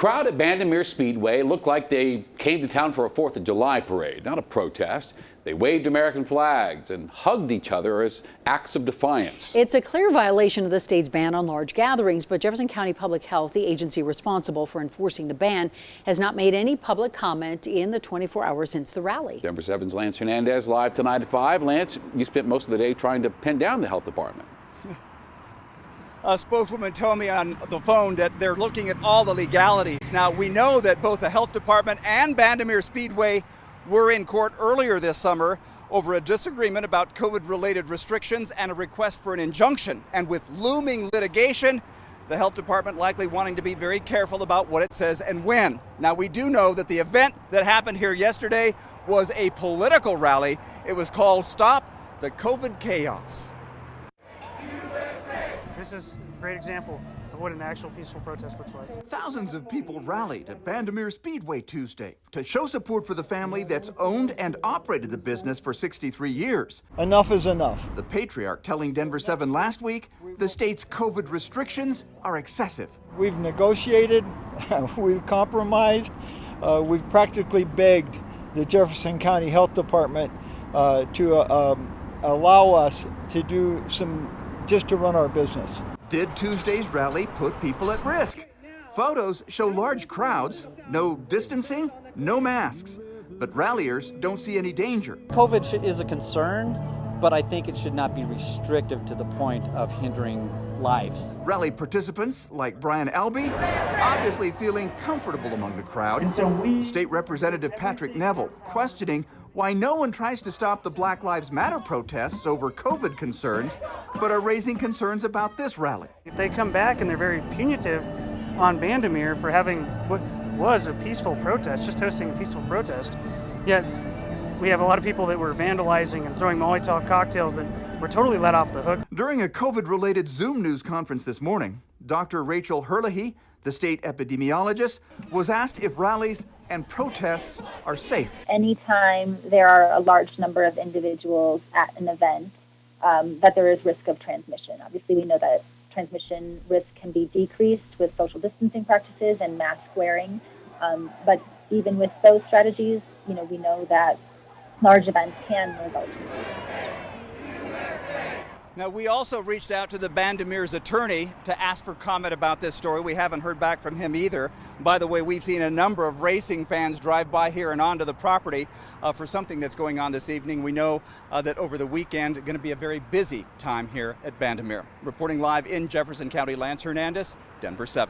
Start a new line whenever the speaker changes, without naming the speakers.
crowd at Bandimere Speedway looked like they came to town for a 4th of July parade, not a protest. They waved American flags and hugged each other as acts of defiance.
It's a clear violation of the state's ban on large gatherings, but Jefferson County Public Health, the agency responsible for enforcing the ban, has not made any public comment in the 24 hours since the rally.
Denver 7's Lance Hernandez live tonight at 5. Lance, you spent most of the day trying to pin down the health department.
A spokeswoman told me on the phone that they're looking at all the legalities. Now, we know that both the health department and Bandimere Speedway were in court earlier this summer over a disagreement about COVID-related restrictions and a request for an injunction. And with looming litigation, the health department likely wanting to be very careful about what it says and when. Now, we do know that the event that happened here yesterday was a political rally. It was called Stop the COVID Chaos.
This is a great example of what an actual peaceful protest looks like.
Thousands of people rallied at Bandimere Speedway Tuesday to show support for the family that's owned and operated the business for 63 years.
Enough is enough.
The patriarch telling Denver 7 last week the state's COVID restrictions are excessive.
We've negotiated, we've compromised, we've practically begged the Jefferson County Health Department to allow us to do just to run our business.
Did Tuesday's rally put people at risk? Photos show large crowds, no distancing, no masks. But ralliers don't see any danger.
COVID is a concern, but I think it should not be restrictive to the point of hindering lives.
Rally participants, like Brian ALBEE, obviously feeling comfortable among the crowd. State Representative Patrick NEVILLE questioning why no one tries to stop the Black Lives Matter protests over COVID concerns, but are raising concerns about this rally.
If they come back and they're very punitive on Bandimere for having what was a peaceful protest, just hosting a peaceful protest, yet we have a lot of people that were vandalizing and throwing Molotov cocktails that were totally let off the hook.
During a COVID-related Zoom news conference this morning, Dr. Rachel Herlihy, the state epidemiologist, was asked if rallies and protests are safe.
Anytime there are a large number of individuals at an event, that there is risk of transmission. Obviously, we know that transmission risk can be decreased with social distancing practices and mask wearing. But even with those strategies, we know that large events can result in transmission.
Now, we also reached out to the Bandimere's attorney to ask for comment about this story. We haven't heard back from him either. By the way, we've seen a number of racing fans drive by here and onto the property for something that's going on this evening. We know that over the weekend, going to be a very busy time here at Bandimere. Reporting live in Jefferson County, Lance Hernandez, Denver 7.